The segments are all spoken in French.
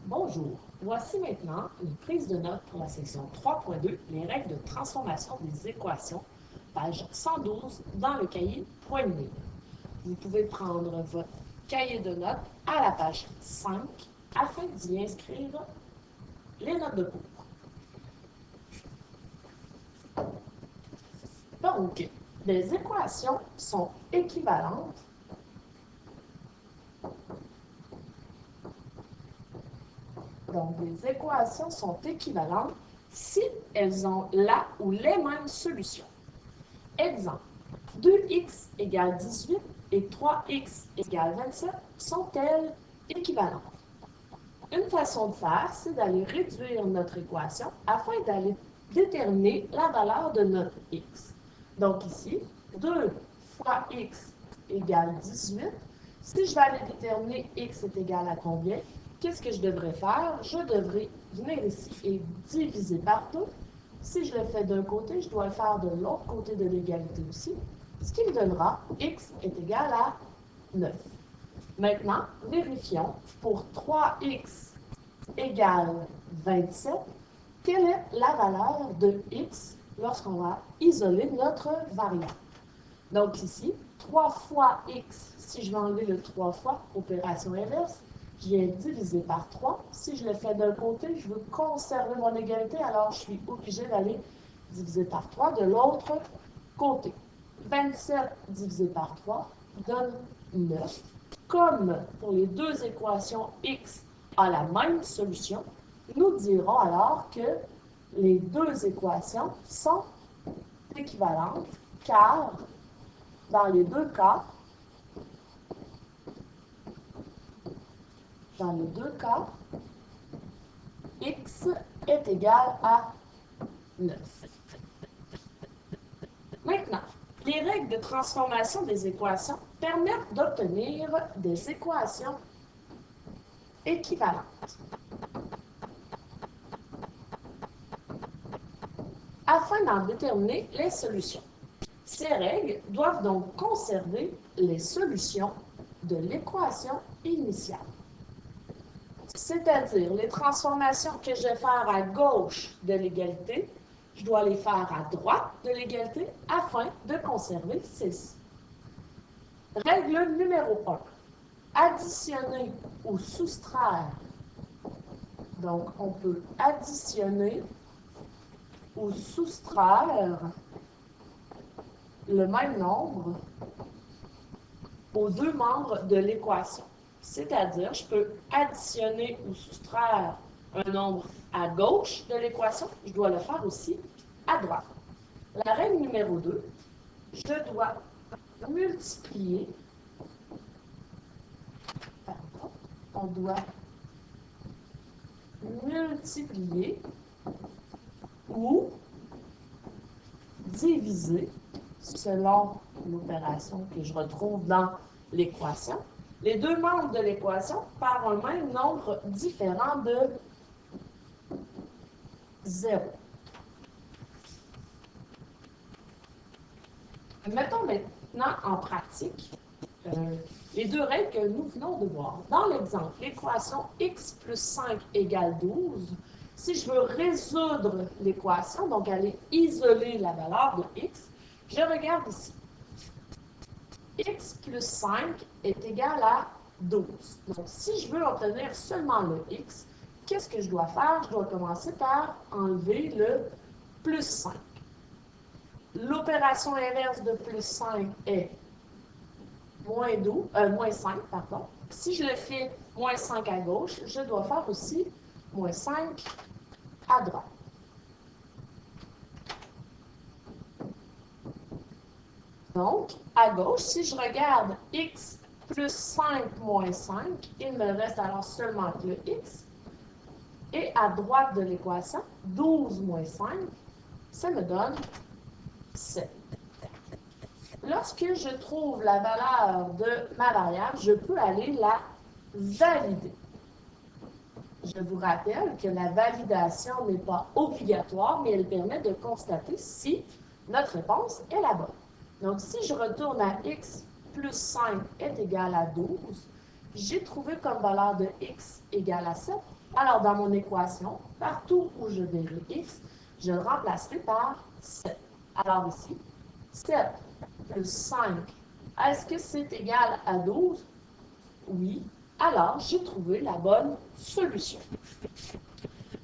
Bonjour, voici maintenant une prise de notes pour la section 3.2, les règles de transformation des équations, page 112 dans le cahier Point de mire. Vous pouvez prendre votre cahier de notes à la page 5 afin d'y inscrire les notes de cours. Donc, les équations sont équivalentes les équations sont équivalentes si elles ont la ou les mêmes solutions. Exemple, 2x égale 18 et 3x égale 27 sont-elles équivalentes? Une façon de faire, c'est d'aller réduire notre équation afin d'aller déterminer la valeur de notre x. Donc ici, 2 fois x égale 18. Si je vais aller déterminer x est égal à combien, qu'est-ce que je devrais faire? Je devrais venir ici et diviser par 2. Si je le fais d'un côté, je dois le faire de l'autre côté de l'égalité aussi, ce qui me donnera x est égal à 9. Maintenant, vérifions pour 3x égale 27, quelle est la valeur de x lorsqu'on va isoler notre variable. Donc ici, 3 fois x, si je vais enlever le 3 fois, opération inverse, je viens diviser par 3. Si je le fais d'un côté, je veux conserver mon égalité, alors je suis obligée d'aller diviser par 3 de l'autre côté. 27 divisé par 3 donne 9. Comme pour les deux équations x a la même solution, nous dirons alors que les deux équations sont équivalentes car dans les deux cas, x est égal à 9. Maintenant, les règles de transformation des équations permettent d'obtenir des équations équivalentes. Afin d'en déterminer les solutions. Ces règles doivent donc conserver les solutions de l'équation initiale. C'est-à-dire les transformations que je vais faire à gauche de l'égalité, je dois les faire à droite de l'égalité afin de conserver celle-ci. Règle numéro 1. Additionner ou soustraire. Donc, on peut additionner ou soustraire le même nombre aux deux membres de l'équation. C'est-à-dire, je peux additionner ou soustraire un nombre à gauche de l'équation, je dois le faire aussi à droite. La règle numéro 2, je dois multiplier, on doit multiplier ou diviser selon l'opération que je retrouve dans l'équation, les deux membres de l'équation par un même nombre différent de 0. Mettons maintenant en pratique les deux règles que nous venons de voir. Dans l'exemple, l'équation x plus 5 égale 12, si je veux résoudre l'équation, donc aller isoler la valeur de x, je regarde ici. X plus 5 est égal à 12. Donc, si je veux obtenir seulement le x, qu'est-ce que je dois faire? Je dois commencer par enlever le plus 5. L'opération inverse de plus 5 est moins 5, pardon. Si je le fais moins 5 à gauche, je dois faire aussi moins 5 à droite. Donc, à gauche, si je regarde x plus 5 moins 5, il me reste alors seulement que le x. Et à droite de l'équation, 12 moins 5, ça me donne 7. Lorsque je trouve la valeur de ma variable, je peux aller la valider. Je vous rappelle que la validation n'est pas obligatoire, mais elle permet de constater si notre réponse est la bonne. Donc, si je retourne à x plus 5 est égal à 12, j'ai trouvé comme valeur de x égale à 7. Alors, dans mon équation, partout où je verrai x, je le remplacerai par 7. Alors ici, 7 plus 5, est-ce que c'est égal à 12? Oui. Alors, j'ai trouvé la bonne solution.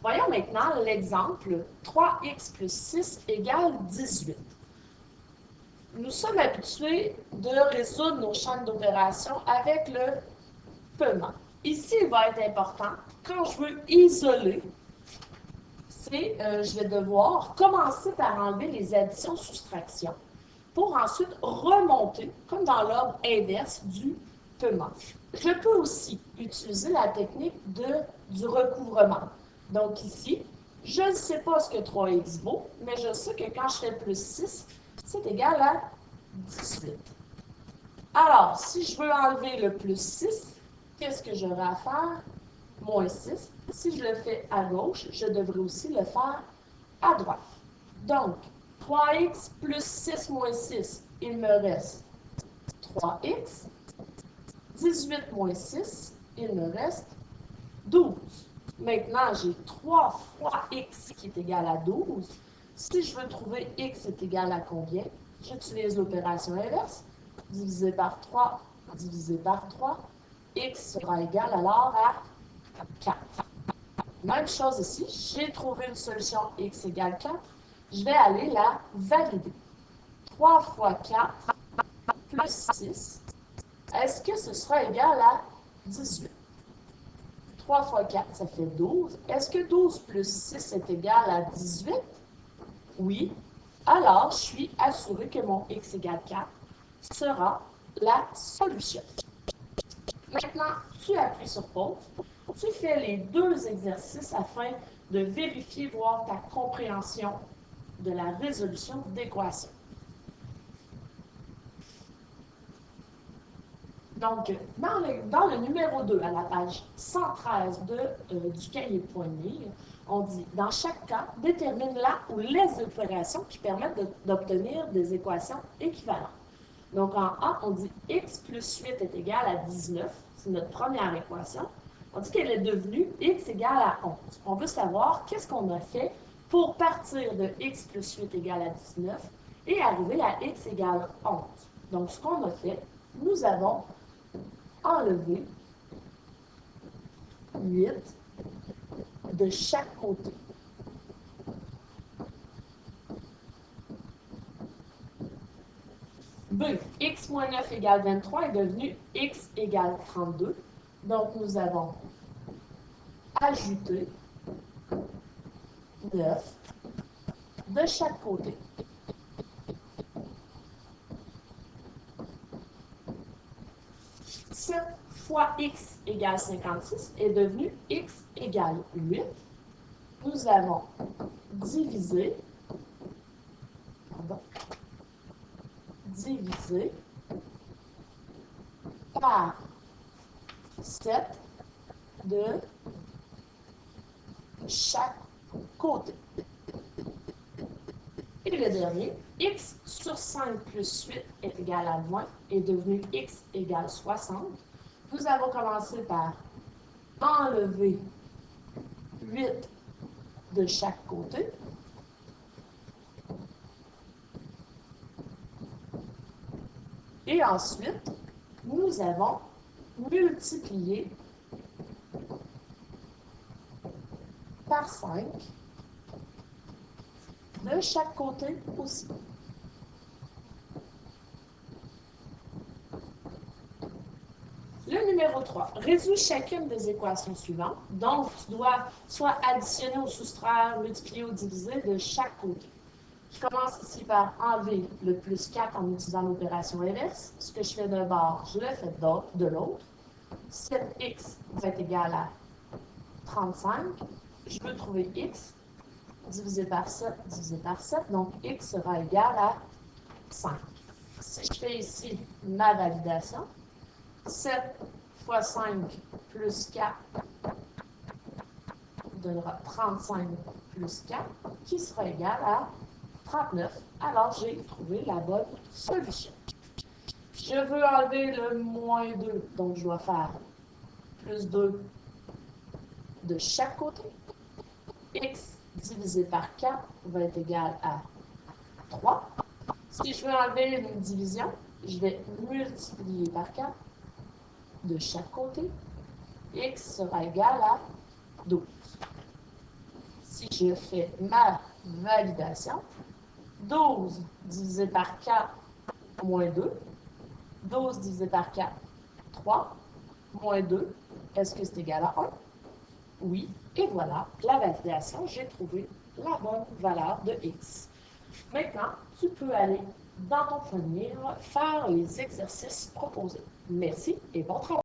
Voyons maintenant l'exemple 3x plus 6 égale 18. Nous sommes habitués de résoudre nos chaînes d'opération avec le paiement. Ici, il va être important, quand je veux isoler, je vais devoir commencer par enlever les additions-soustractions pour ensuite remonter, comme dans l'ordre inverse du paiement. Je peux aussi utiliser la technique du recouvrement. Donc ici, je ne sais pas ce que 3x vaut, mais je sais que quand je fais plus 6, c'est égal à 18. Alors, si je veux enlever le plus 6, qu'est-ce que j'aurai à faire? Moins 6. Si je le fais à gauche, je devrais aussi le faire à droite. Donc, 3x plus 6 moins 6, il me reste 3x. 18 moins 6, il me reste 12. Maintenant, j'ai 3 fois x qui est égal à 12. Si je veux trouver x est égal à combien? J'utilise l'opération inverse. Divisé par 3, divisé par 3. X sera égal alors à 4. Même chose ici, j'ai trouvé une solution x égale 4. Je vais aller la valider. 3 fois 4 plus 6. Est-ce que ce sera égal à 18? 3 fois 4, ça fait 12. Est-ce que 12 plus 6 est égal à 18? Oui. Alors, je suis assuré que mon x égale 4 sera la solution. Maintenant, tu appuies sur pause. Tu fais les deux exercices afin de vérifier, voir ta compréhension de la résolution d'équations. Donc, dans le numéro 2, à la page 113 du cahier de points de mire, on dit, dans chaque cas, détermine la ou les opérations qui permettent d'obtenir des équations équivalentes. Donc, en A, on dit x plus 8 est égal à 19. C'est notre première équation. On dit qu'elle est devenue x égale à 11. On veut savoir qu'est-ce qu'on a fait pour partir de x plus 8 égale à 19 et arriver à x égale 11. Donc, ce qu'on a fait, nous avons enlevé 8 de chaque côté. B, x moins 9 égale 23 est devenu x égale 32. Donc, nous avons ajouté 9 de chaque côté. Fois x égale 56 est devenu x égale 8. Nous avons divisé par 7 de chaque côté. Et le dernier, x sur 5 plus 8 est égal à 20 est devenu x égale 60. Nous avons commencé par enlever 8 de chaque côté. Et ensuite, nous avons multiplié par 5 de chaque côté aussi. Le numéro 3. Résous chacune des équations suivantes. Donc, tu dois soit additionner ou soustraire, multiplier ou diviser de chaque côté. Je commence ici par enlever le plus 4 en utilisant l'opération inverse. Ce que je fais d'un bord, je le fais de l'autre. 7x va être égal à 35. Je veux trouver x. Divisé par 7, divisé par 7. Donc, x sera égal à 5. Si je fais ici ma validation, 7 fois 5 plus 4 donnera 35 plus 4, qui sera égal à 39. Alors, j'ai trouvé la bonne solution. Je veux enlever le moins 2, donc je dois faire plus 2 de chaque côté. X divisé par 4 va être égal à 3. Si je veux enlever une division, je vais multiplier par 4 de chaque côté. X sera égal à 12. Si je fais ma validation, 12 divisé par 4 moins 2, 12 divisé par 4, 3, moins 2, est-ce que c'est égal à 1? Oui, et voilà, la validation, j'ai trouvé la bonne valeur de X. Maintenant, tu peux aller dans ton fournir faire les exercices proposés. Merci et bon travail!